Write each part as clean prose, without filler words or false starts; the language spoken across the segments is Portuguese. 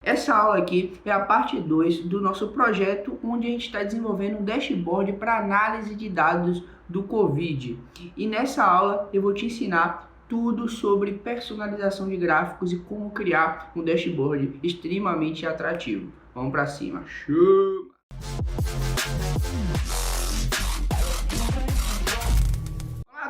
Essa aula aqui é a parte 2 do nosso projeto, onde a gente está desenvolvendo um dashboard para análise de dados do Covid. E nessa aula eu vou te ensinar tudo sobre personalização de gráficos e como criar um dashboard extremamente atrativo. Vamos para cima. Chama!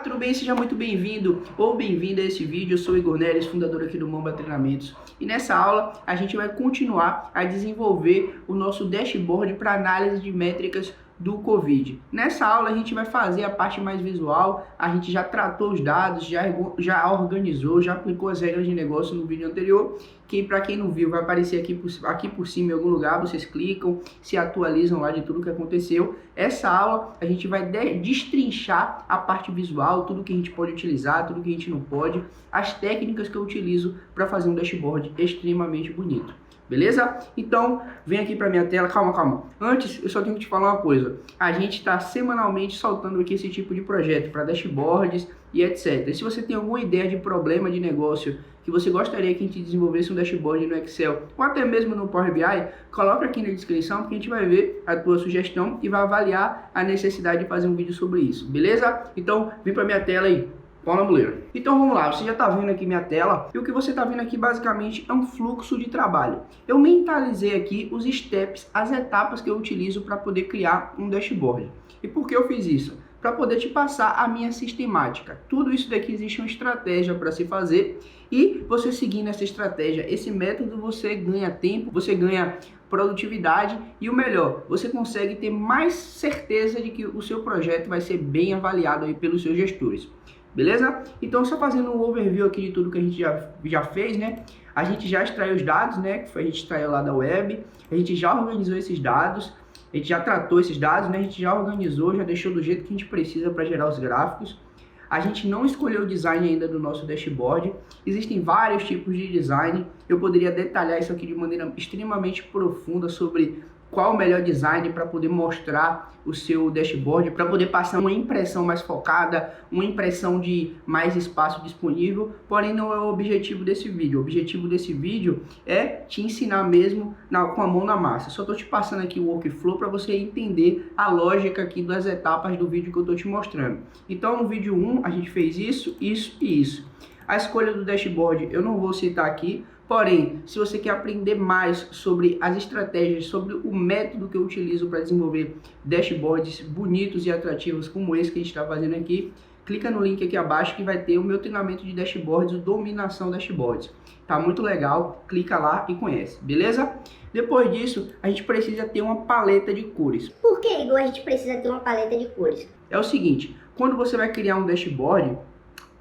Tudo bem? Seja muito bem-vindo ou bem-vinda a esse vídeo. Eu sou Igor Neres, fundador aqui do Mamba Treinamentos. E nessa aula a gente vai continuar a desenvolver o nosso dashboard para análise de métricas do Covid. Nessa aula a gente vai fazer a parte mais visual, a gente já tratou os dados, já organizou, já aplicou as regras de negócio no vídeo anterior, que para quem não viu vai aparecer aqui por cima em algum lugar, vocês clicam, se atualizam lá de tudo que aconteceu. Essa aula a gente vai destrinchar a parte visual, tudo que a gente pode utilizar, tudo que a gente não pode, as técnicas que eu utilizo para fazer um dashboard extremamente bonito. Beleza? Então, vem aqui para minha tela. Calma. Antes, eu só tenho que te falar uma coisa. A gente está semanalmente soltando aqui esse tipo de projeto para dashboards e etc. E se você tem alguma ideia de problema de negócio que você gostaria que a gente desenvolvesse um dashboard no Excel ou até mesmo no Power BI, coloca aqui na descrição que a gente vai ver a tua sugestão e vai avaliar a necessidade de fazer um vídeo sobre isso. Beleza? Então, vem para minha tela aí. Fala, mulher. Então vamos lá, você já está vendo aqui minha tela e o que você está vendo aqui basicamente é um fluxo de trabalho. Eu mentalizei aqui os steps, as etapas que eu utilizo para poder criar um dashboard. E por que eu fiz isso? Para poder te passar a minha sistemática. Tudo isso daqui existe uma estratégia para se fazer e você seguindo essa estratégia, esse método, você ganha tempo, você ganha produtividade e o melhor, você consegue ter mais certeza de que o seu projeto vai ser bem avaliado aí pelos seus gestores. Beleza? Então, só fazendo um overview aqui de tudo que a gente já fez, né? A gente já extraiu os dados, né? Que a gente extraiu lá da web. A gente já organizou esses dados. A gente já tratou esses dados, né? A gente já organizou, já deixou do jeito que a gente precisa para gerar os gráficos. A gente não escolheu o design ainda do nosso dashboard. Existem vários tipos de design. Eu poderia detalhar isso aqui de maneira extremamente profunda sobre qual o melhor design para poder mostrar o seu dashboard, para poder passar uma impressão mais focada, uma impressão de mais espaço disponível, porém não é o objetivo desse vídeo. O objetivo desse vídeo é te ensinar mesmo com a mão na massa. Só estou te passando aqui o workflow para você entender a lógica aqui das etapas do vídeo que eu estou te mostrando. Então no vídeo 1 a gente fez isso e isso. A escolha do dashboard eu não vou citar aqui, porém, se você quer aprender mais sobre as estratégias, sobre o método que eu utilizo para desenvolver dashboards bonitos e atrativos como esse que a gente está fazendo aqui, clica no link aqui abaixo que vai ter o meu treinamento de dashboards, o Dominação Dashboards. Tá muito legal, clica lá e conhece, beleza? Depois disso, a gente precisa ter uma paleta de cores. Por que, Igor, a gente precisa ter uma paleta de cores? É o seguinte, quando você vai criar um dashboard,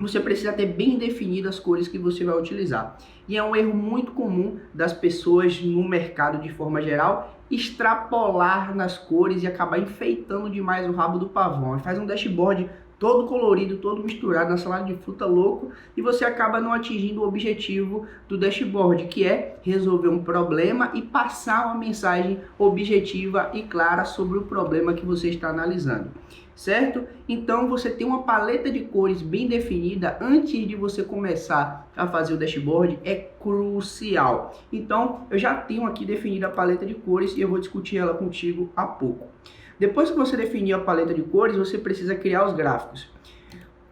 você precisa ter bem definidas as cores que você vai utilizar. E é um erro muito comum das pessoas no mercado de forma geral, extrapolar nas cores e acabar enfeitando demais o rabo do pavão. Faz um dashboard todo colorido, todo misturado na salada de fruta louco e você acaba não atingindo o objetivo do dashboard, que é resolver um problema e passar uma mensagem objetiva e clara sobre o problema que você está analisando. Certo? Então você tem uma paleta de cores bem definida antes de você começar a fazer o dashboard é crucial. Então eu já tenho aqui definida a paleta de cores e eu vou discutir ela contigo há pouco. Depois que você definir a paleta de cores, você precisa criar os gráficos.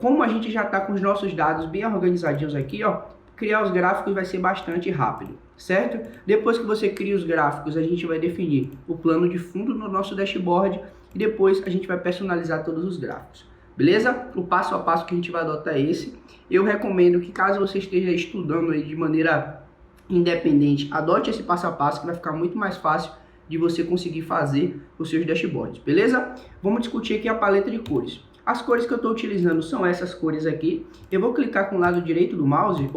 Como a gente já está com os nossos dados bem organizadinhos aqui, ó, criar os gráficos vai ser bastante rápido, certo? Depois que você cria os gráficos, a gente vai definir o plano de fundo no nosso dashboard e depois a gente vai personalizar todos os gráficos, beleza? O passo a passo que a gente vai adotar é esse. Eu recomendo que caso você esteja estudando aí de maneira independente, adote esse passo a passo que vai ficar muito mais fácil de você conseguir fazer os seus dashboards, beleza? Vamos discutir aqui a paleta de cores. As cores que eu estou utilizando são essas cores aqui. Eu vou clicar com o lado direito do mouse,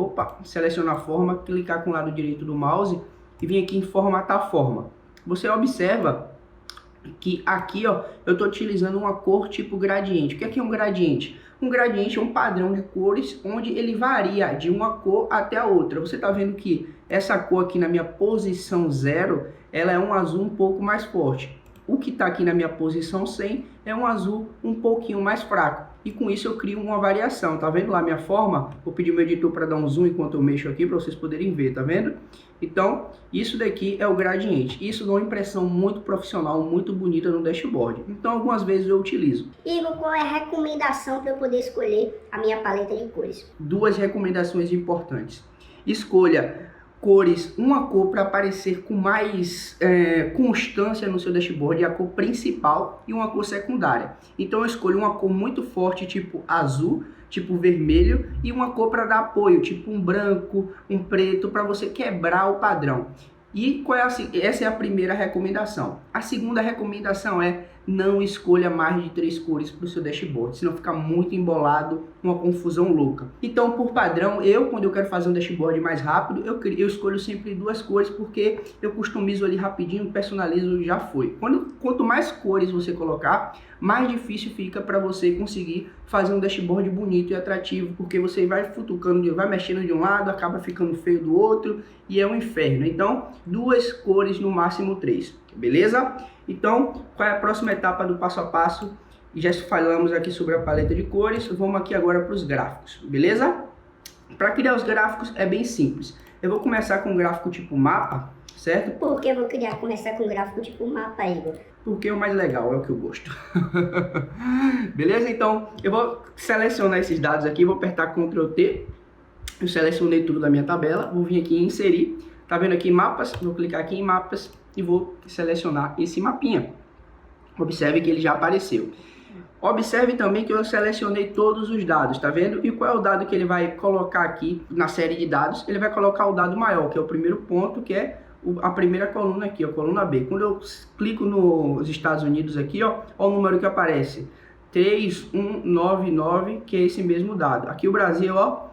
selecionar a forma, clicar com o lado direito do mouse e vir aqui em formatar forma. Você observa que aqui, ó, eu estou utilizando uma cor tipo gradiente. O que é um gradiente? Um gradiente é um padrão de cores onde ele varia de uma cor até a outra. Você está vendo que essa cor aqui na minha posição 0, ela é um azul um pouco mais forte. O que está aqui na minha posição 100 é um azul um pouquinho mais fraco. e com isso eu crio uma variação. Tá vendo lá a minha forma? Vou pedir meu editor para dar um zoom enquanto eu mexo aqui para vocês poderem ver, tá vendo? Então, isso daqui é o gradiente. Isso dá uma impressão muito profissional, muito bonita no dashboard. Então, algumas vezes eu utilizo. Igor, qual é a recomendação para eu poder escolher a minha paleta de cores? Duas recomendações importantes. Escolha cores, uma cor para aparecer com mais constância no seu dashboard, a cor principal, e uma cor secundária. Então eu escolho uma cor muito forte, tipo azul, tipo vermelho, e uma cor para dar apoio, tipo um branco, um preto, para você quebrar o padrão. E essa é a primeira recomendação. A segunda recomendação é: não escolha mais de 3 cores para o seu dashboard, senão fica muito embolado, uma confusão louca. Então, por padrão, quando eu quero fazer um dashboard mais rápido, eu escolho sempre 2 cores, porque eu customizo ali rapidinho, personalizo, já foi. Quanto mais cores você colocar, mais difícil fica para você conseguir fazer um dashboard bonito e atrativo, porque você vai futucando, vai mexendo de um lado, acaba ficando feio do outro, e é um inferno. Então, 2 cores, no máximo 3, beleza? Então, qual é a próxima etapa do passo a passo? Já falamos aqui sobre a paleta de cores, vamos aqui agora para os gráficos, beleza? Para criar os gráficos é bem simples. Eu vou começar com um gráfico tipo mapa, certo? Por que eu vou começar com um gráfico tipo mapa, Igor? Porque é o mais legal, é o que eu gosto. Beleza? Então, eu vou selecionar esses dados aqui, vou apertar Ctrl T. Eu selecionei tudo da minha tabela, vou vir aqui em inserir. Tá vendo aqui mapas? Vou clicar aqui em mapas e vou selecionar esse mapinha. Observe que ele já apareceu. Observe também que eu selecionei todos os dados, tá vendo? E qual é o dado que ele vai colocar aqui na série de dados? Ele vai colocar o dado maior, que é o primeiro ponto, que é a primeira coluna aqui, a coluna B. Quando eu clico nos Estados Unidos aqui, ó o número que aparece, 3199, que é esse mesmo dado. Aqui o Brasil, ó,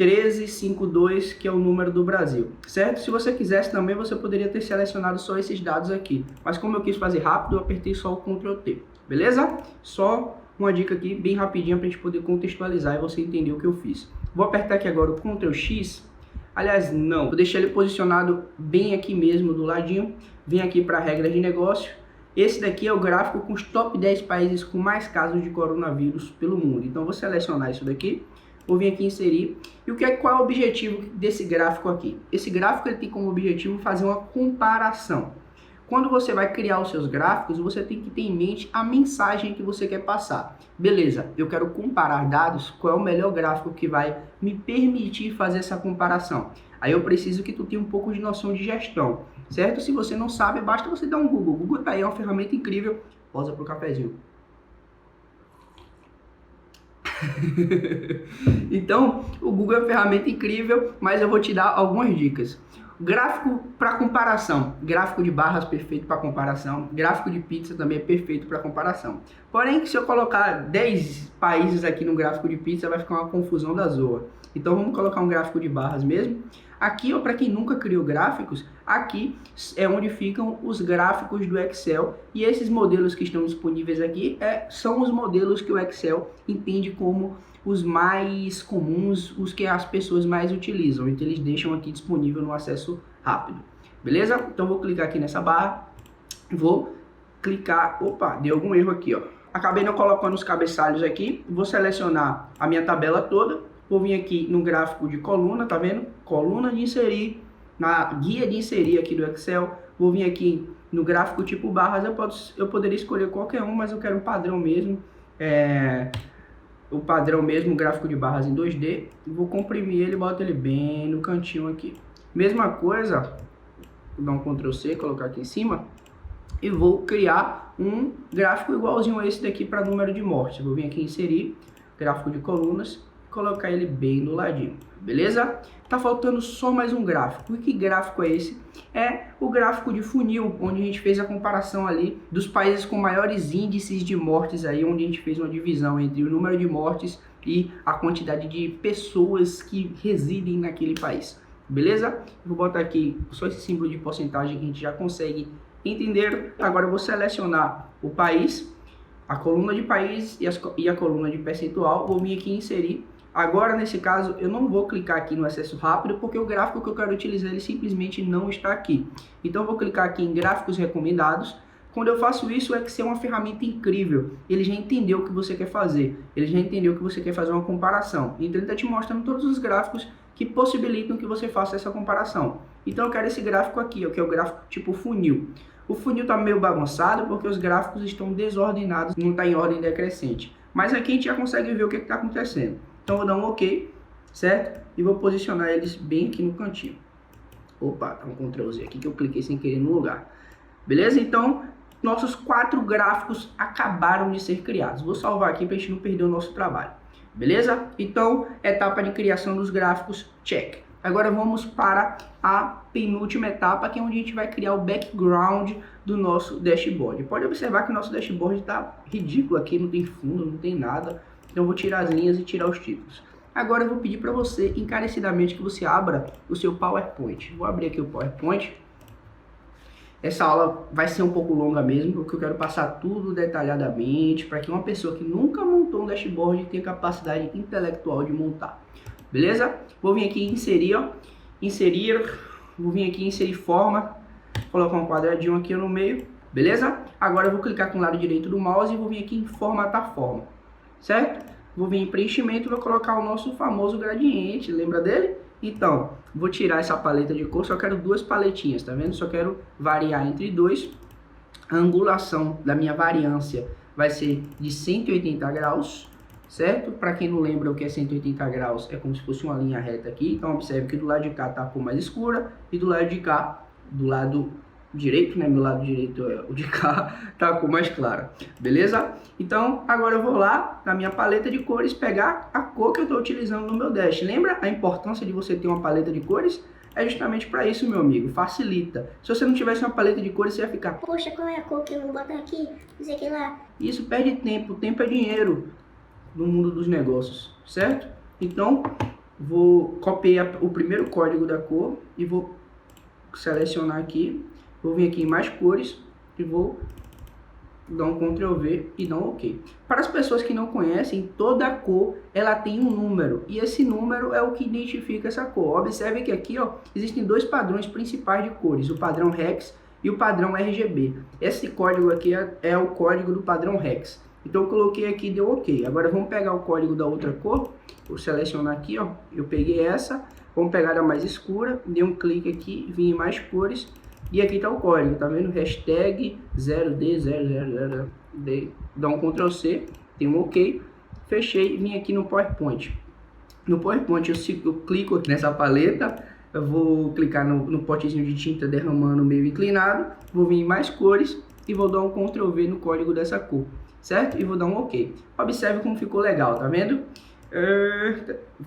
1352, que é o número do Brasil, certo? Se você quisesse também, você poderia ter selecionado só esses dados aqui, mas como eu quis fazer rápido, eu apertei só o Ctrl T, beleza? Só uma dica aqui, bem rapidinha, para a gente poder contextualizar e você entender o que eu fiz. Vou apertar aqui agora o Ctrl X, aliás, não, vou deixar ele posicionado bem aqui mesmo, do ladinho, vem aqui para regras de negócio. Esse daqui é o gráfico com os top 10 países com mais casos de coronavírus pelo mundo, então vou selecionar isso daqui. Vou vir aqui inserir. E qual é o objetivo desse gráfico aqui? Esse gráfico ele tem como objetivo fazer uma comparação. Quando você vai criar os seus gráficos, você tem que ter em mente a mensagem que você quer passar. Beleza, eu quero comparar dados, qual é o melhor gráfico que vai me permitir fazer essa comparação? Aí eu preciso que tu tenha um pouco de noção de gestão, certo? Se você não sabe, basta você dar um Google. O Google tá aí, é uma ferramenta incrível. Pausa pro cafezinho. Então, o Google é uma ferramenta incrível, mas eu vou te dar algumas dicas. Gráfico para comparação, gráfico de barras perfeito para comparação, gráfico de pizza também é perfeito para comparação. Porém, se eu colocar 10 países aqui no gráfico de pizza, vai ficar uma confusão da zoa. Então vamos colocar um gráfico de barras mesmo. Aqui, ó, para quem nunca criou gráficos, aqui é onde ficam os gráficos do Excel, e esses modelos que estão disponíveis aqui são os modelos que o Excel entende como os mais comuns, os que as pessoas mais utilizam. Então eles deixam aqui disponível no acesso rápido. Beleza? Então vou clicar aqui nessa barra, vou clicar, opa, deu algum erro aqui, ó. Acabei não colocando os cabeçalhos aqui, vou selecionar a minha tabela toda, vou vir aqui no gráfico de coluna, tá vendo? Coluna de inserir, na guia de inserir aqui do Excel, vou vir aqui no gráfico tipo barras, eu poderia escolher qualquer um, mas eu quero um padrão mesmo, o padrão mesmo, gráfico de barras em 2D, vou comprimir ele e boto ele bem no cantinho aqui. Mesma coisa, vou dar um Ctrl C, colocar aqui em cima, e vou criar um gráfico igualzinho a esse daqui para número de mortes. Vou vir aqui em inserir, gráfico de colunas, colocar ele bem do ladinho, beleza? Tá faltando só mais um gráfico. E que gráfico é esse? É o gráfico de funil, onde a gente fez a comparação ali dos países com maiores índices de mortes aí, onde a gente fez uma divisão entre o número de mortes e a quantidade de pessoas que residem naquele país, beleza? Vou botar aqui só esse símbolo de porcentagem que a gente já consegue entender. Agora eu vou selecionar o país, a coluna de país e a coluna de percentual, vou vir aqui em inserir. Agora, nesse caso, eu não vou clicar aqui no acesso rápido, porque o gráfico que eu quero utilizar, ele simplesmente não está aqui. Então, eu vou clicar aqui em gráficos recomendados. Quando eu faço isso, o Excel é uma ferramenta incrível. Ele já entendeu o que você quer fazer. Ele já entendeu que você quer fazer uma comparação. Então ele está te mostrando todos os gráficos que possibilitam que você faça essa comparação. Então eu quero esse gráfico aqui, que é o gráfico tipo funil. O funil está meio bagunçado porque os gráficos estão desordenados, não está em ordem decrescente. Mas aqui a gente já consegue ver o que está acontecendo. Então eu vou dar um OK, certo? E vou posicionar eles bem aqui no cantinho. Opa, tá um Ctrl Z aqui que eu cliquei sem querer no lugar. Beleza? Então, nossos 4 gráficos acabaram de ser criados. Vou salvar aqui para a gente não perder o nosso trabalho. Beleza? Então, etapa de criação dos gráficos, check. Agora vamos para a penúltima etapa, que é onde a gente vai criar o background do nosso dashboard. Pode observar que o nosso dashboard está ridículo aqui, não tem fundo, não tem nada. Então, eu vou tirar as linhas e tirar os títulos. Agora eu vou pedir para você, encarecidamente, que você abra o seu PowerPoint. Vou abrir aqui o PowerPoint. Essa aula vai ser um pouco longa mesmo, porque eu quero passar tudo detalhadamente, para que uma pessoa que nunca montou um dashboard tenha capacidade intelectual de montar. Beleza? Vou vir aqui em inserir, ó. Vou vir aqui em inserir forma, colocar um quadradinho aqui no meio. Beleza? Agora eu vou clicar com o lado direito do mouse e vou vir aqui em formatar forma. Certo? Vou vir em preenchimento e vou colocar o nosso famoso gradiente, lembra dele? Então, vou tirar essa paleta de cor, só quero 2 paletinhas, tá vendo? Só quero variar entre 2. A angulação da minha variância vai ser de 180 graus, certo? Para quem não lembra o que é 180 graus, é como se fosse uma linha reta aqui. Então, observe que do lado de cá tá a cor mais escura e do lado de cá, do lado direito, né? Meu lado direito é o de cá, tá a cor mais clara, beleza? Então, agora eu vou lá na minha paleta de cores pegar a cor que eu estou utilizando no meu dash. Lembra a importância de você ter uma paleta de cores? É justamente para isso, meu amigo, facilita. Se você não tivesse uma paleta de cores, você ia ficar: poxa, qual é a cor que eu vou botar aqui? Não sei o que lá. Isso perde tempo, tempo é dinheiro no mundo dos negócios, certo? Então, vou copiar o primeiro código da cor e vou selecionar aqui. Vou vir aqui em mais cores e vou dar um Ctrl V e dar um OK. Para as pessoas que não conhecem, toda cor ela tem um número e esse número é o que identifica essa cor. Observe que aqui, ó, existem 2 padrões principais de cores, o padrão Hex e o padrão RGB. Esse código aqui é o código do padrão Hex. Então eu coloquei aqui e deu OK. Agora vamos pegar o código da outra cor. Vou selecionar aqui, ó. Eu peguei essa. Vamos pegar a mais escura. Dei um clique aqui, vim em mais cores. E aqui está o código, tá vendo? Hashtag 0D000D. Dá um Ctrl C, tem um OK. Fechei e vim aqui no PowerPoint. No PowerPoint eu clico aqui nessa paleta. Eu vou clicar no potezinho de tinta derramando meio inclinado. Vou vir em mais cores e vou dar um Ctrl V no código dessa cor. Certo? E vou dar um OK. Observe como ficou legal, tá vendo?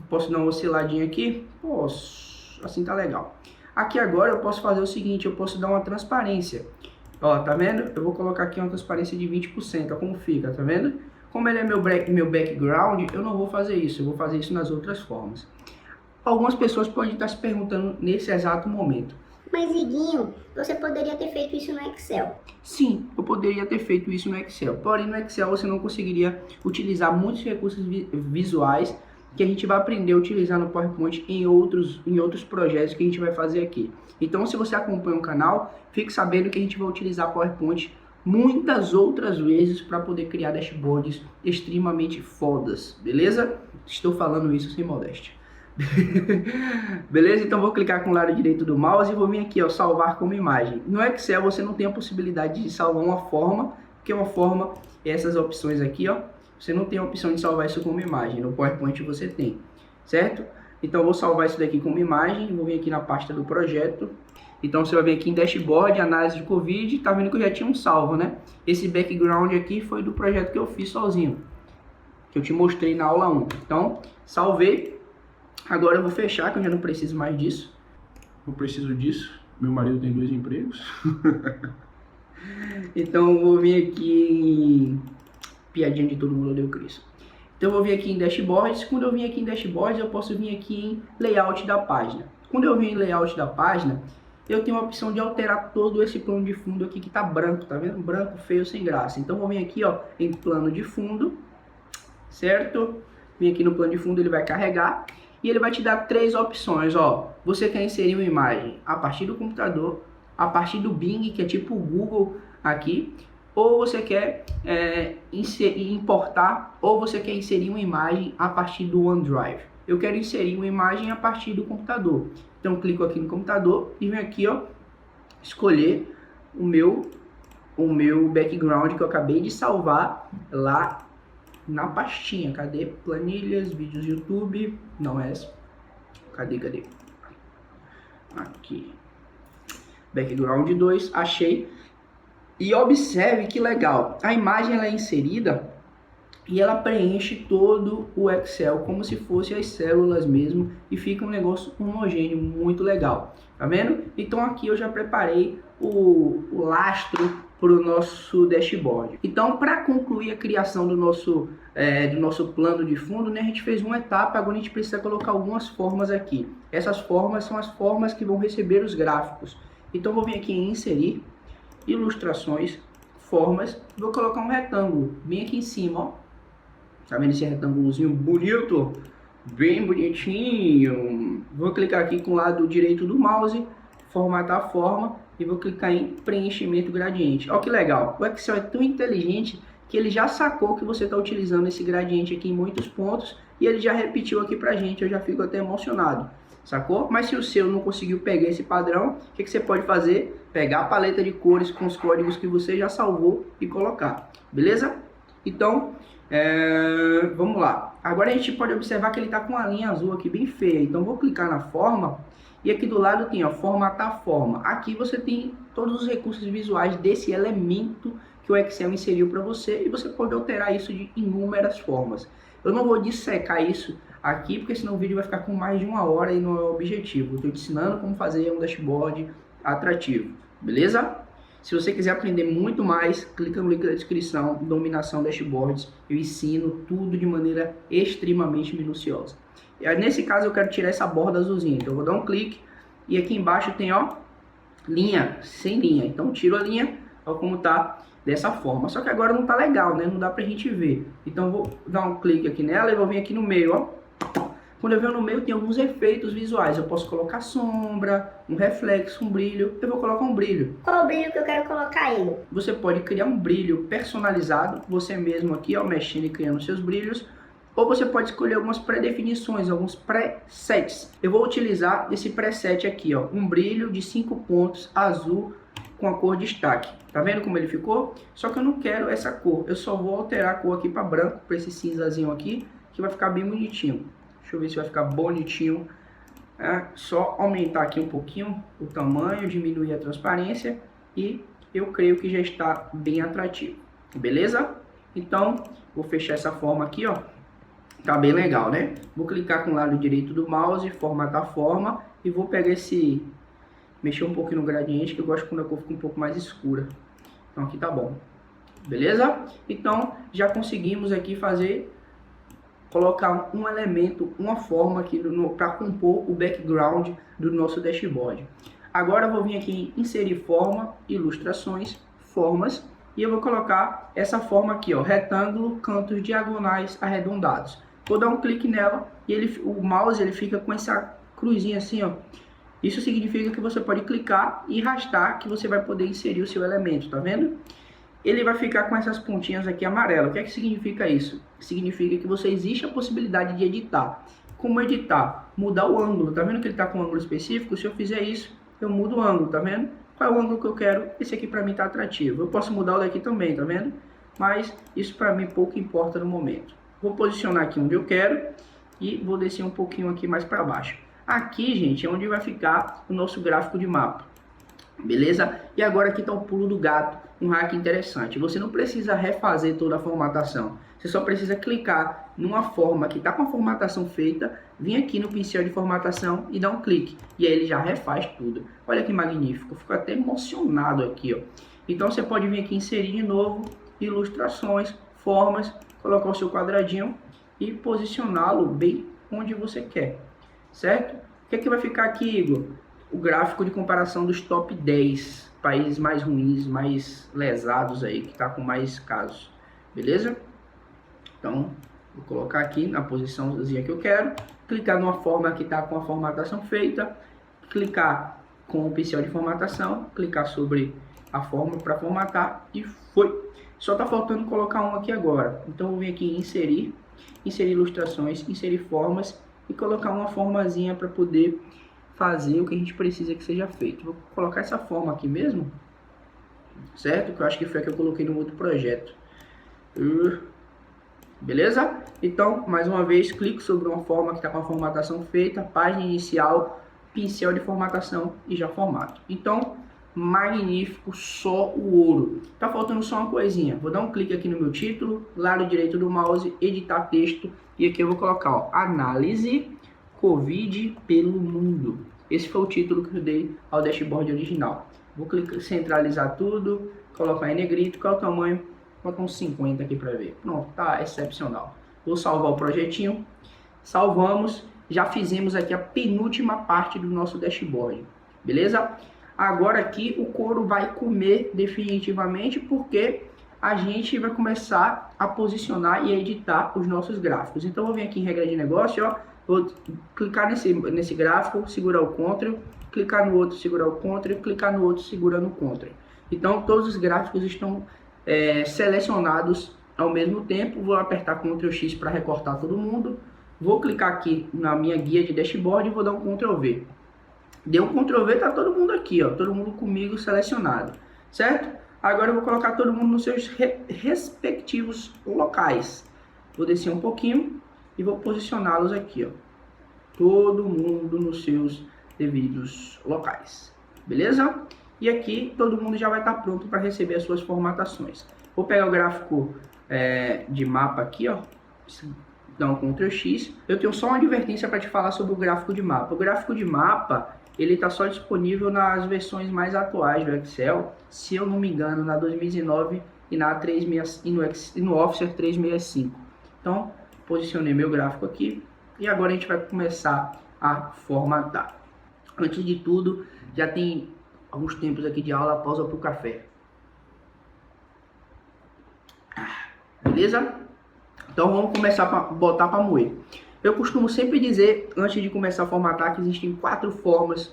Posso dar uma osciladinha aqui? Posso. Assim tá legal. Aqui agora eu posso fazer o seguinte, eu posso dar uma transparência. Ó, tá vendo? Eu vou colocar aqui uma transparência de 20%, ó, como fica, tá vendo? Como ele é meu background, eu não vou fazer isso, eu vou fazer isso nas outras formas. Algumas pessoas podem estar se perguntando nesse exato momento: mas Iguinho, você poderia ter feito isso no Excel. Sim, eu poderia ter feito isso no Excel, porém no Excel você não conseguiria utilizar muitos recursos visuais que a gente vai aprender a utilizar no PowerPoint em outros projetos que a gente vai fazer aqui. Então, se você acompanha o canal, fique sabendo que a gente vai utilizar PowerPoint muitas outras vezes para poder criar dashboards extremamente fodas, beleza? Estou falando isso sem modéstia. Beleza? Então vou clicar com o lado direito do mouse e vou vir aqui, ó, salvar como imagem. No Excel você não tem a possibilidade de salvar uma forma, porque uma forma é essas opções aqui, ó. Você não tem a opção de salvar isso como imagem. No PowerPoint você tem, certo? Então eu vou salvar isso daqui como imagem. Vou vir aqui na pasta do projeto. Então você vai vir aqui em dashboard, análise de Covid. Tá vendo que eu já tinha um salvo, né? Esse background aqui foi do projeto que eu fiz sozinho, que eu te mostrei na aula 1. Então salvei. Agora eu vou fechar, que eu já não preciso mais disso. Eu preciso disso. Meu marido tem 2 empregos. Então eu vou vir aqui em piadinha de todo mundo odeia o Cris. Então eu vou vir aqui em dashboards. Quando eu vim aqui em dashboards, eu posso vir aqui em layout da página. Quando eu vim em layout da página, eu tenho a opção de alterar todo esse plano de fundo aqui que tá branco, tá vendo? Branco, feio, sem graça. Então eu vou vir aqui, ó, em plano de fundo, certo? Vim aqui no plano de fundo, ele vai carregar e ele vai te dar 3 opções, ó. Você quer inserir uma imagem a partir do computador, a partir do Bing, que é tipo o Google aqui, ou você quer importar, ou você quer inserir uma imagem a partir do OneDrive. Eu quero inserir uma imagem a partir do computador. Então eu clico aqui no computador e venho aqui, ó, escolher o meu background que eu acabei de salvar lá na pastinha. Cadê? Planilhas, vídeos YouTube. Não é essa. Cadê? Aqui. Background 2, achei. E observe que legal. A imagem ela é inserida e ela preenche todo o Excel como se fosse as células mesmo e fica um negócio homogêneo, muito legal. Tá vendo? Então aqui eu já preparei o lastro para o nosso dashboard. Então, para concluir a criação do nosso plano de fundo, né, a gente fez uma etapa, agora a gente precisa colocar algumas formas aqui. Essas formas são as formas que vão receber os gráficos. Então, vou vir aqui em inserir, ilustrações, formas, vou colocar um retângulo bem aqui em cima, ó. Tá vendo esse retângulozinho bonito? Bem bonitinho. Vou clicar aqui com o lado direito do mouse, formatar a forma e vou clicar em preenchimento gradiente. Olha que legal, o Excel é tão inteligente que ele já sacou que você está utilizando esse gradiente aqui em muitos pontos e ele já repetiu aqui pra gente, eu já fico até emocionado, sacou? Mas se o seu não conseguiu pegar esse padrão, o que você pode fazer? Pegar a paleta de cores com os códigos que você já salvou e colocar, beleza? Então, vamos lá. Agora a gente pode observar que ele está com uma linha azul aqui bem feia, então vou clicar na forma. E aqui do lado tem, ó, formatar forma. Aqui você tem todos os recursos visuais desse elemento que o Excel inseriu para você e você pode alterar isso de inúmeras formas. Eu não vou dissecar isso aqui porque senão o vídeo vai ficar com mais de 1 hora e não é o objetivo. Estou te ensinando como fazer um dashboard atrativo, beleza? Se você quiser aprender muito mais, clica no link da descrição, Dominação Dashboards. Eu ensino tudo de maneira extremamente minuciosa. Nesse caso eu quero tirar essa borda azulzinha, então eu vou dar um clique e aqui embaixo tem, ó, linha, sem linha. Então tiro a linha, ó como tá dessa forma. Só que agora não tá legal, né? Não dá pra gente ver. Então eu vou dar um clique aqui nela e vou vir aqui no meio, ó. Quando eu venho no meio tem alguns efeitos visuais. Eu posso colocar sombra, um reflexo, um brilho. Eu vou colocar um brilho. Qual o brilho que eu quero colocar aí? Você pode criar um brilho personalizado, você mesmo aqui, ó, mexendo e criando seus brilhos. Ou você pode escolher algumas pré-definições, alguns presets. Eu vou utilizar esse preset aqui, ó, um brilho de 5 pontos azul com a cor destaque. Tá vendo como ele ficou? Só que eu não quero essa cor. Eu só vou alterar a cor aqui para branco, para esse cinzazinho aqui, que vai ficar bem bonitinho. Deixa eu ver se vai ficar bonitinho. Só aumentar aqui um pouquinho o tamanho, diminuir a transparência e eu creio que já está bem atrativo. Beleza? Então, vou fechar essa forma aqui, ó. Tá bem legal, né? Vou clicar com o lado direito do mouse, formatar a forma e vou pegar esse... mexer um pouquinho no gradiente, que eu gosto quando a cor fica um pouco mais escura. Então aqui tá bom. Beleza? Então já conseguimos aqui fazer... colocar um elemento, uma forma aqui para compor o background do nosso dashboard. Agora eu vou vir aqui em inserir forma, ilustrações, formas. E eu vou colocar essa forma aqui, ó, retângulo, cantos diagonais arredondados. Vou dar um clique nela e o mouse ele fica com essa cruzinha assim, ó. Isso significa que você pode clicar e arrastar que você vai poder inserir o seu elemento, tá vendo? Ele vai ficar com essas pontinhas aqui amarelas. O que é que significa isso? Significa que você existe a possibilidade de editar. Como editar? Mudar o ângulo. Tá vendo que ele está com um ângulo específico? Se eu fizer isso, eu mudo o ângulo, tá vendo? Qual é o ângulo que eu quero? Esse aqui para mim tá atrativo. Eu posso mudar o daqui também, tá vendo? Mas isso para mim pouco importa no momento. Vou posicionar aqui onde eu quero e vou descer um pouquinho aqui mais para baixo. Aqui, gente, é onde vai ficar o nosso gráfico de mapa. Beleza? E agora aqui está o pulo do gato, um hack interessante. Você não precisa refazer toda a formatação. Você só precisa clicar numa forma que está com a formatação feita, vir aqui no pincel de formatação e dar um clique. E aí ele já refaz tudo. Olha que magnífico, eu fico até emocionado aqui, ó. Então você pode vir aqui inserir de novo, ilustrações, formas, colocar o seu quadradinho e posicioná-lo bem onde você quer. Certo? O que é que vai ficar aqui, Igor? O gráfico de comparação dos top 10 países mais ruins, mais lesados aí, que está com mais casos. Beleza? Então, vou colocar aqui na posiçãozinha que eu quero, clicar numa forma que está com a formatação feita, clicar com o pincel de formatação, clicar sobre a forma para formatar e foi. Só está faltando colocar um aqui agora. Então vou vir aqui em inserir ilustrações, inserir formas e colocar uma formazinha para poder fazer o que a gente precisa que seja feito. Vou colocar essa forma aqui mesmo, certo? Que eu acho que foi a que eu coloquei no outro projeto. Beleza? Então, mais uma vez, clico sobre uma forma que está com a formatação feita, página inicial, pincel de formatação e já formato. Então, magnífico, só o ouro. Tá faltando só uma coisinha. Vou dar um clique aqui no meu título, lado direito do mouse, editar texto e aqui eu vou colocar, ó, análise Covid pelo mundo. Esse foi o título que eu dei ao dashboard original. Vou clicar, centralizar tudo, colocar em negrito, qual é o tamanho? Vou botar uns 50 aqui para ver. Pronto, tá excepcional. Vou salvar o projetinho. Salvamos. Já fizemos aqui a penúltima parte do nosso dashboard. Beleza? Agora aqui o couro vai comer definitivamente porque a gente vai começar a posicionar e a editar os nossos gráficos. Então eu vou vir aqui em regra de negócio, ó, vou clicar nesse gráfico, segurar o Ctrl, clicar no outro, segurar o Ctrl, clicar no outro, segurando o Ctrl. Então todos os gráficos estão selecionados ao mesmo tempo. Vou apertar Ctrl X para recortar todo mundo. Vou clicar aqui na minha guia de dashboard e vou dar um Ctrl V. Deu um Ctrl V, tá todo mundo aqui, ó, todo mundo comigo selecionado, certo? Agora eu vou colocar todo mundo nos seus respectivos locais. Vou descer um pouquinho e vou posicioná-los aqui, ó. Todo mundo nos seus devidos locais, beleza? E aqui todo mundo já vai estar pronto para receber as suas formatações. Vou pegar o gráfico de mapa aqui, ó. Dar um Ctrl X. Eu tenho só uma advertência para te falar sobre o gráfico de mapa. O gráfico de mapa, ele está só disponível nas versões mais atuais do Excel, se eu não me engano, na 2019 e na 365, e no Office 365. Então, posicionei meu gráfico aqui e agora a gente vai começar a formatar. Antes de tudo, já tem alguns tempos aqui de aula, pausa para o café. Beleza? Então vamos começar a botar para moer. Eu costumo sempre dizer, antes de começar a formatar, que existem quatro formas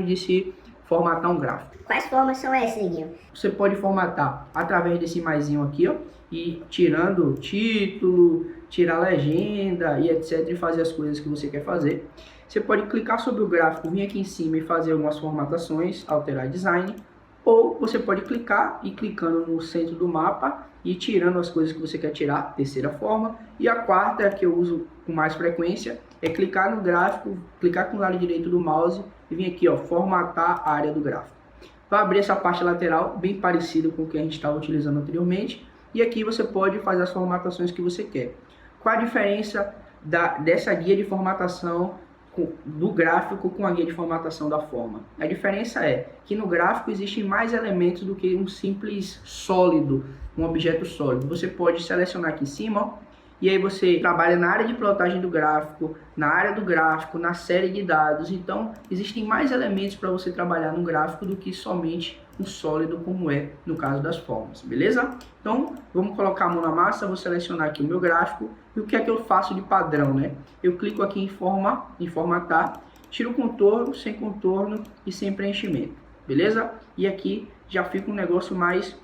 de se formatar um gráfico. Quais formas são essas, Neguinho? Você pode formatar através desse maisinho aqui, ó, e tirando título, tirar legenda e etc, e fazer as coisas que você quer fazer. Você pode clicar sobre o gráfico, vir aqui em cima e fazer algumas formatações, alterar design, ou você pode clicar e clicando no centro do mapa e tirando as coisas que você quer tirar, terceira forma. E a quarta, que eu uso com mais frequência, é clicar no gráfico, clicar com o lado direito do mouse e vir aqui, ó, formatar a área do gráfico. Vai abrir essa parte lateral, bem parecido com o que a gente estava utilizando anteriormente, e aqui você pode fazer as formatações que você quer. Qual a diferença dessa guia de formatação do gráfico com a guia de formatação da forma? A diferença é que no gráfico existem mais elementos do que um simples sólido, um objeto sólido. Você pode selecionar aqui em cima, ó, e aí você trabalha na área de plotagem do gráfico, na área do gráfico, na série de dados. Então existem mais elementos para você trabalhar no gráfico do que somente um sólido, como é no caso das formas, beleza? Então vamos colocar a mão na massa. Vou selecionar aqui o meu gráfico e o que é que eu faço de padrão, né? Eu clico aqui em formatar, tiro o contorno, sem contorno e sem preenchimento, beleza? E aqui já fica um negócio mais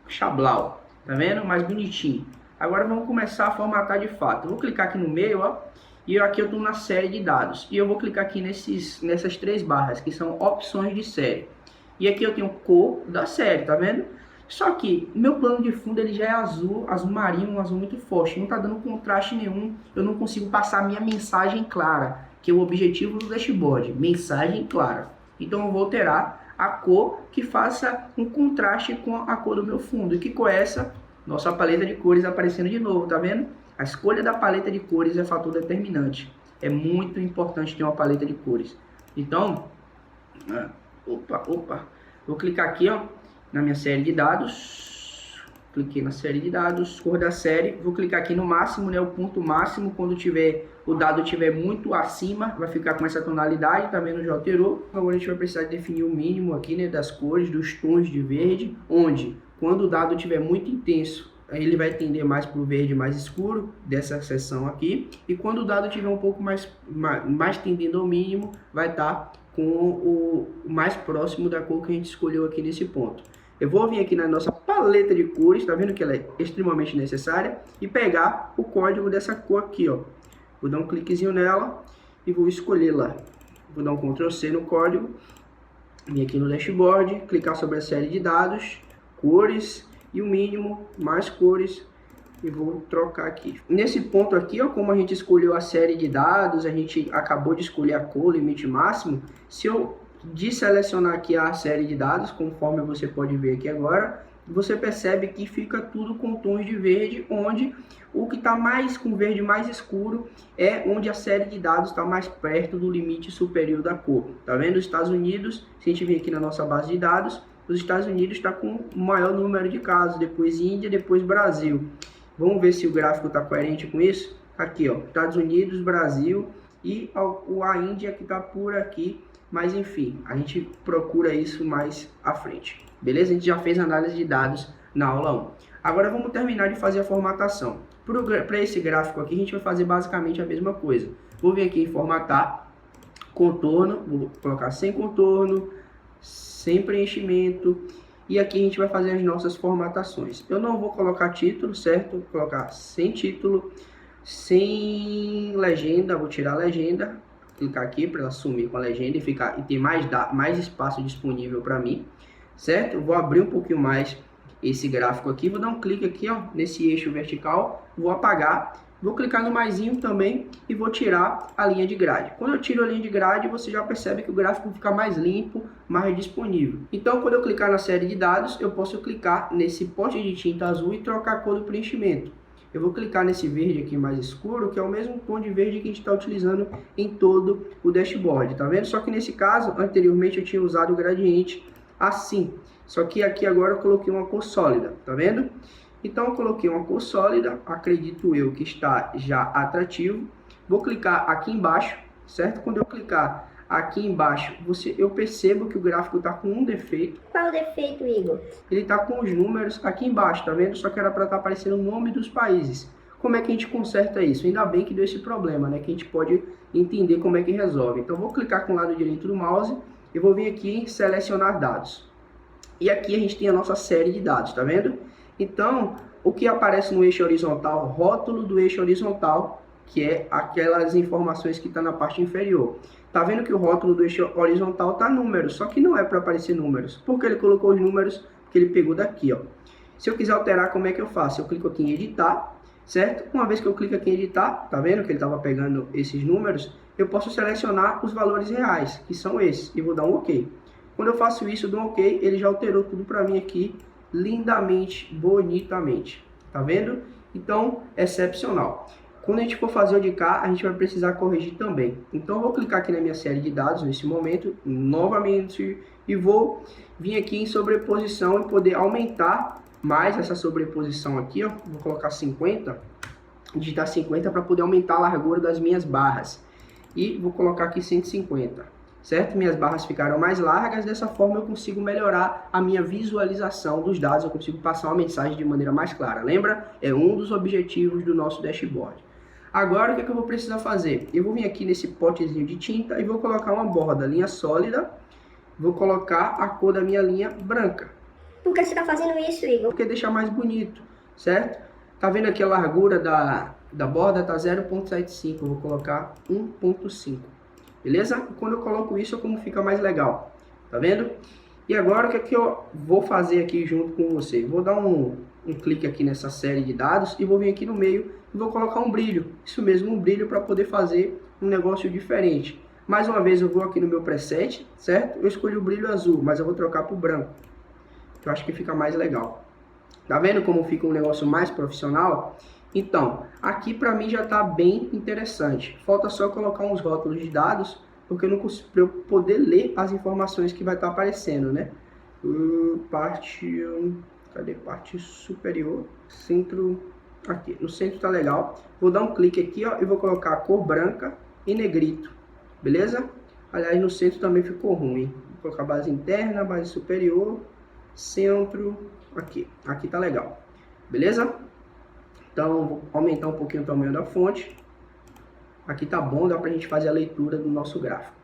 chablau, tá vendo? Mais bonitinho. Agora vamos começar a formatar de fato. Eu vou clicar aqui no meio, ó, e aqui eu estou na série de dados. E eu vou clicar aqui nessas três barras, que são opções de série. E aqui eu tenho cor da série, tá vendo? Só que meu plano de fundo ele já é azul, azul marinho, um azul muito forte. Não está dando contraste nenhum, eu não consigo passar a minha mensagem clara, que é o objetivo do dashboard, mensagem clara. Então eu vou alterar a cor que faça um contraste com a cor do meu fundo. E que cor é essa? Nossa paleta de cores aparecendo de novo, tá vendo? A escolha da paleta de cores é fator determinante. É muito importante ter uma paleta de cores. Então, vou clicar aqui, ó, na minha série de dados. Cliquei na série de dados, cor da série. Vou clicar aqui no máximo, né, o ponto máximo. Quando o dado estiver muito acima, vai ficar com essa tonalidade, tá vendo? Já alterou. Agora a gente vai precisar definir o mínimo aqui, né, das cores, dos tons de verde, onde quando o dado estiver muito intenso, ele vai tender mais para o verde mais escuro dessa seção aqui. E quando o dado estiver um pouco mais tendendo ao mínimo, vai estar com o mais próximo da cor que a gente escolheu aqui nesse ponto. Eu vou vir aqui na nossa paleta de cores, tá vendo que ela é extremamente necessária, e pegar o código dessa cor aqui, ó. Vou dar um cliquezinho nela e vou escolher lá. Vou dar um Ctrl C no código, vir aqui no dashboard, clicar sobre a série de dados, cores e o mínimo, mais cores, e vou trocar aqui. Nesse ponto aqui, ó, como a gente escolheu a série de dados, a gente acabou de escolher a cor, limite máximo, se eu desselecionar aqui a série de dados, conforme você pode ver aqui agora, você percebe que fica tudo com tons de verde, onde o que está mais com verde mais escuro é onde a série de dados está mais perto do limite superior da cor. Tá vendo? Os Estados Unidos, se a gente vir aqui na nossa base de dados, os Estados Unidos está com o maior número de casos, depois Índia, depois Brasil. Vamos ver se o gráfico está coerente com isso? Aqui, ó, Estados Unidos, Brasil e a Índia que está por aqui. Mas enfim, a gente procura isso mais à frente. Beleza? A gente já fez análise de dados na aula 1. Agora vamos terminar de fazer a formatação. Para esse gráfico aqui, a gente vai fazer basicamente a mesma coisa. Vou vir aqui em formatar, contorno, vou colocar sem contorno, sem preenchimento. E aqui a gente vai fazer as nossas formatações. Eu não vou colocar título, certo? Vou colocar sem título, sem legenda, vou tirar a legenda. Clicar aqui para ela sumir com a legenda e ter mais espaço disponível para mim, certo? Eu vou abrir um pouquinho mais esse gráfico aqui, vou dar um clique aqui, ó, nesse eixo vertical, vou apagar, vou clicar no maisinho também e vou tirar a linha de grade. Quando eu tiro a linha de grade, você já percebe que o gráfico fica mais limpo, mais disponível. Então, quando eu clicar na série de dados, eu posso clicar nesse pote de tinta azul e trocar a cor do preenchimento. Eu vou clicar nesse verde aqui mais escuro, que é o mesmo tom de verde que a gente está utilizando em todo o dashboard, tá vendo? Só que nesse caso, anteriormente eu tinha usado o gradiente assim. Só que aqui agora eu coloquei uma cor sólida, tá vendo? Então eu coloquei uma cor sólida, acredito eu que está já atrativo. Vou clicar aqui embaixo, certo? Quando eu clicar aqui embaixo, eu percebo que o gráfico está com um defeito. Qual o defeito, Igor? Ele está com os números aqui embaixo, tá vendo? Só que era para estar aparecendo o nome dos países. Como é que a gente conserta isso? Ainda bem que deu esse problema, né? Que a gente pode entender como é que resolve. Então, vou clicar com o lado direito do mouse e vou vir aqui em selecionar dados. E aqui a gente tem a nossa série de dados, tá vendo? Então, o que aparece no eixo horizontal? Rótulo do eixo horizontal, que é aquelas informações que estão na parte inferior. Tá vendo que o rótulo do eixo horizontal tá números, só que não é para aparecer números. Por que ele colocou os números? Porque ele pegou daqui, ó. Se eu quiser alterar, como é que eu faço? Eu clico aqui em editar, certo? Uma vez que eu clico aqui em editar, tá vendo que ele estava pegando esses números? Eu posso selecionar os valores reais, que são esses, e vou dar um OK. Quando eu faço isso, dou um OK, ele já alterou tudo para mim aqui, lindamente, bonitamente. Tá vendo? Então, excepcional. Quando a gente for fazer o de cá, a gente vai precisar corrigir também. Então, eu vou clicar aqui na minha série de dados, nesse momento, novamente, e vou vir aqui em sobreposição e poder aumentar mais essa sobreposição aqui, ó. Vou colocar 50, digitar 50 para poder aumentar a largura das minhas barras. E vou colocar aqui 150, certo? Minhas barras ficaram mais largas, dessa forma eu consigo melhorar a minha visualização dos dados, eu consigo passar uma mensagem de maneira mais clara. Lembra? É um dos objetivos do nosso dashboard. Agora, o que eu vou precisar fazer? Eu vou vir aqui nesse potezinho de tinta e vou colocar uma borda, linha sólida. Vou colocar a cor da minha linha branca. Por que você está fazendo isso, Igor? Porque deixa mais bonito, certo? Tá vendo aqui a largura da borda? Tá 0.75, eu vou colocar 1.5. Beleza? E quando eu coloco isso, como fica mais legal. Tá vendo? E agora, o que eu vou fazer aqui junto com você? Vou dar um clique aqui nessa série de dados e vou vir aqui no meio e vou colocar um brilho. Isso mesmo, um brilho para poder fazer um negócio diferente. Mais uma vez, eu vou aqui no meu preset, certo? Eu escolhi o brilho azul, mas eu vou trocar para o branco. Que eu acho que fica mais legal. Tá vendo como fica um negócio mais profissional? Então, aqui para mim já está bem interessante. Falta só colocar uns rótulos de dados, porque eu não consigo, para eu poder ler as informações que vai estar aparecendo, né? Cadê? Parte superior, centro, aqui. No centro tá legal. Vou dar um clique aqui, ó, e vou colocar a cor branca e negrito, beleza? Aliás, no centro também ficou ruim. Vou colocar base interna, base superior, centro, aqui. Aqui tá legal, beleza? Então, vou aumentar um pouquinho o tamanho da fonte. Aqui tá bom, dá pra gente fazer a leitura do nosso gráfico.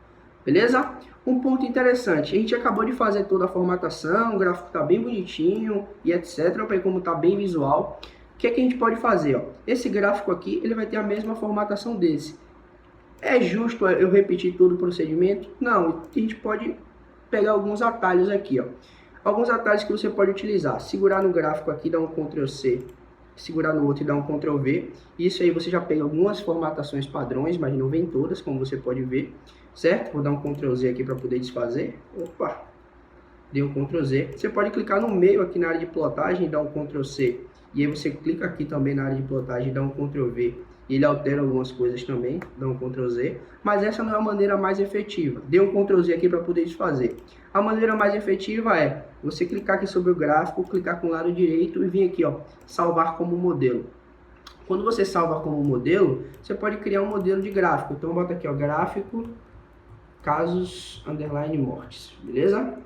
Beleza? Um ponto interessante, a gente acabou de fazer toda a formatação, o gráfico está bem bonitinho e etc. Olha aí como está bem visual. O que é que a gente pode fazer? Ó? Esse gráfico aqui ele vai ter a mesma formatação desse. É justo eu repetir todo o procedimento? Não, a gente pode pegar alguns atalhos aqui. Ó. Alguns atalhos que você pode utilizar. Segurar no gráfico aqui, dar um Ctrl C. Segurar no outro e dar um Ctrl V. Isso aí você já pega algumas formatações padrões, mas não vem todas, como você pode ver. Certo? Vou dar um Ctrl Z aqui para poder desfazer. Opa! Dei um Ctrl Z. Você pode clicar no meio aqui na área de plotagem e dar um Ctrl C. E aí você clica aqui também na área de plotagem e dá um Ctrl V. E ele altera algumas coisas também, dá um Ctrl Z. Mas essa não é a maneira mais efetiva. Dei um Ctrl Z aqui para poder desfazer. A maneira mais efetiva é você clicar aqui sobre o gráfico, clicar com o lado direito e vir aqui, ó, salvar como modelo. Quando você salva como modelo, você pode criar um modelo de gráfico. Então bota aqui, ó, gráfico casos underline mortes, beleza?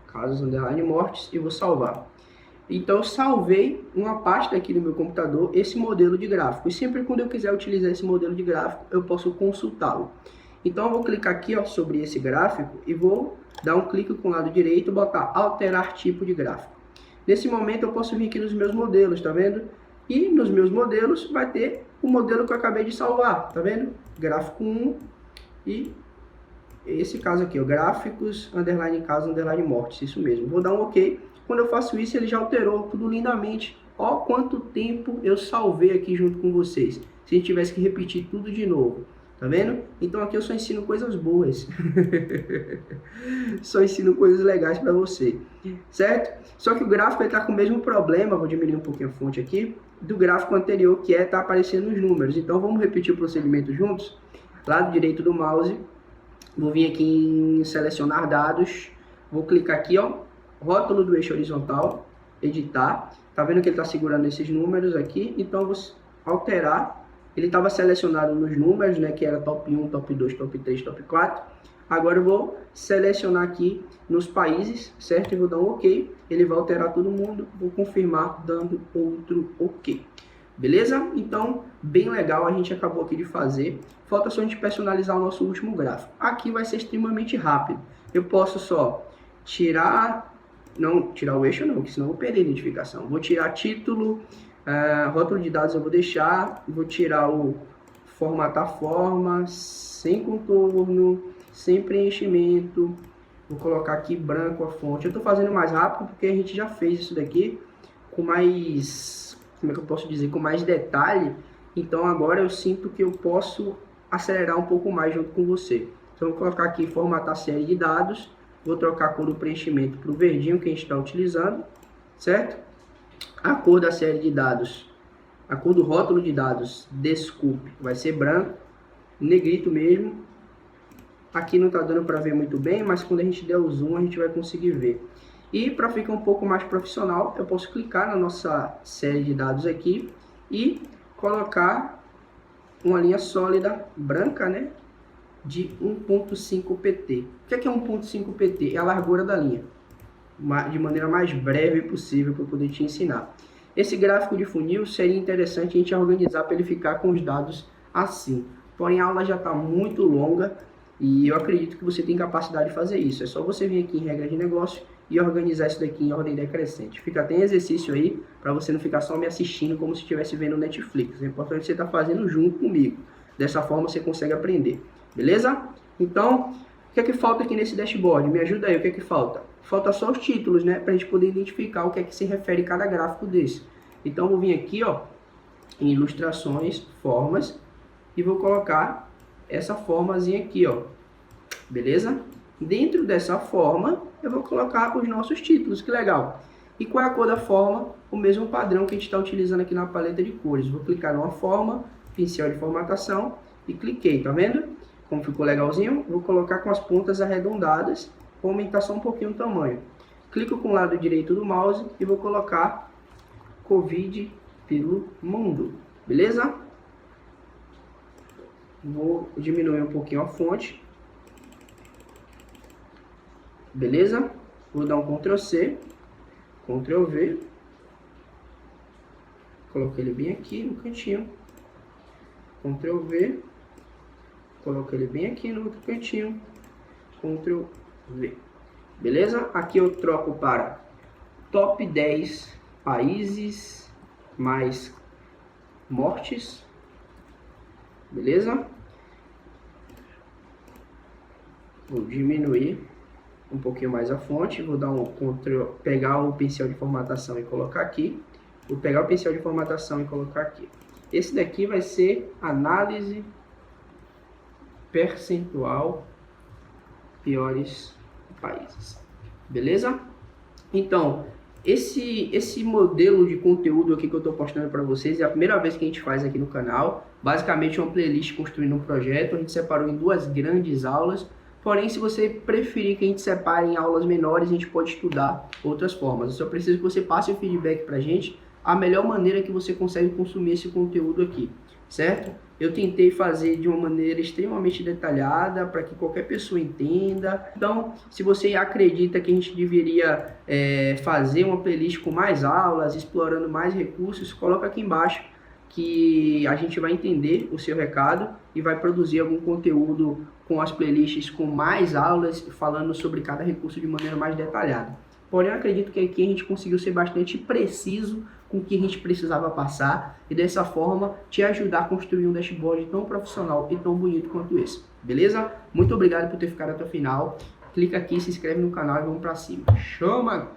Casos underline mortes e vou salvar. Então eu salvei uma pasta aqui no meu computador, esse modelo de gráfico. E sempre quando eu quiser utilizar esse modelo de gráfico, eu posso consultá-lo. Então eu vou clicar aqui, ó, sobre esse gráfico e vou dar um clique com o lado direito e botar alterar tipo de gráfico. Nesse momento eu posso vir aqui nos meus modelos, tá vendo? E nos meus modelos vai ter o modelo que eu acabei de salvar, tá vendo? Gráfico 1 e esse caso aqui, ó, gráficos, underline caso, underline mortes, isso mesmo. Vou dar um OK. Quando eu faço isso, ele já alterou tudo lindamente. Ó quanto tempo eu salvei aqui junto com vocês. Se a gente tivesse que repetir tudo de novo. Tá vendo? Então aqui eu só ensino coisas boas. Só ensino coisas legais para você. Certo? Só que o gráfico está com o mesmo problema, vou diminuir um pouquinho a fonte aqui, do gráfico anterior, que é tá aparecendo os números. Então vamos repetir o procedimento juntos. Lado direito do mouse. Vou vir aqui em selecionar dados. Vou clicar aqui, ó. Rótulo do eixo horizontal. Editar. Tá vendo que ele está segurando esses números aqui? Então eu vou alterar. Ele estava selecionado nos números, né, que era top 1, top 2, top 3, top 4. Agora eu vou selecionar aqui nos países, certo? E vou dar um OK. Ele vai alterar todo mundo. Vou confirmar dando outro OK. Beleza? Então, bem legal, a gente acabou aqui de fazer. Falta só a gente personalizar o nosso último gráfico. Aqui vai ser extremamente rápido. Eu posso só tirar... Não, tirar o eixo não, porque senão eu vou perder a identificação. Vou tirar título... rótulo de dados eu vou deixar, vou tirar o formatar forma, sem contorno, sem preenchimento, vou colocar aqui branco a fonte. Eu estou fazendo mais rápido porque a gente já fez isso daqui com mais, como é que eu posso dizer, com mais detalhe, então agora eu sinto que eu posso acelerar um pouco mais junto com você. Então eu vou colocar aqui formatar série de dados, vou trocar a cor do preenchimento para o verdinho que a gente está utilizando, certo? A cor da série de dados, a cor do rótulo de dados, desculpe, vai ser branco, negrito mesmo. Aqui não está dando para ver muito bem, mas quando a gente der o zoom a gente vai conseguir ver. E para ficar um pouco mais profissional, eu posso clicar na nossa série de dados aqui e colocar uma linha sólida branca, né, de 1.5 pt. O que é 1.5 pt? É a largura da linha. De maneira mais breve possível para poder te ensinar. Esse gráfico de funil seria interessante a gente organizar para ele ficar com os dados assim. Porém a aula já está muito longa e eu acredito que você tem capacidade de fazer isso. É só você vir aqui em regra de negócio e organizar isso daqui em ordem decrescente. Fica até em exercício aí para você não ficar só me assistindo como se estivesse vendo Netflix. É importante você estar fazendo junto comigo. Dessa forma você consegue aprender. Beleza? Então, o que é que falta aqui nesse dashboard? Me ajuda aí, o que é que falta? Falta só os títulos, né? Para a gente poder identificar o que é que se refere cada gráfico desse. Então, eu vou vir aqui, ó, em ilustrações, formas, e vou colocar essa formazinha aqui, ó. Beleza? Dentro dessa forma, eu vou colocar os nossos títulos, que legal. E qual é a cor da forma? O mesmo padrão que a gente está utilizando aqui na paleta de cores. Vou clicar numa forma, pincel de formatação, e cliquei, tá vendo? Como ficou legalzinho, vou colocar com as pontas arredondadas, vou aumentar só um pouquinho o tamanho. Clico com o lado direito do mouse e vou colocar Covid pelo mundo, beleza? Vou diminuir um pouquinho a fonte, beleza? Vou dar um Ctrl C, Ctrl V, coloquei ele bem aqui no cantinho, Ctrl V, Coloco ele bem aqui no outro cantinho. Ctrl V. Beleza? Aqui eu troco para top 10 países mais mortes. Beleza? Vou diminuir um pouquinho mais a fonte. Vou dar um Ctrl, pegar o pincel de formatação e colocar aqui. Vou pegar o pincel de formatação e colocar aqui. Esse daqui vai ser análise percentual piores países. Beleza? Então, esse modelo de conteúdo aqui que eu estou postando para vocês é a primeira vez que a gente faz aqui no canal. Basicamente, uma playlist construindo um projeto. A gente separou em duas grandes aulas. Porém, se você preferir que a gente separe em aulas menores, a gente pode estudar outras formas. Eu só preciso que você passe o feedback para a gente, a melhor maneira que você consegue consumir esse conteúdo aqui, certo? Eu tentei fazer de uma maneira extremamente detalhada para que qualquer pessoa entenda. Então, se você acredita que a gente deveria fazer uma playlist com mais aulas, explorando mais recursos, coloca aqui embaixo que a gente vai entender o seu recado e vai produzir algum conteúdo com as playlists com mais aulas, falando sobre cada recurso de maneira mais detalhada. Porém, eu acredito que aqui a gente conseguiu ser bastante preciso com o que a gente precisava passar e dessa forma te ajudar a construir um dashboard tão profissional e tão bonito quanto esse. Beleza? Muito obrigado por ter ficado até o final. Clica aqui, se inscreve no canal e vamos pra cima. Show, mano!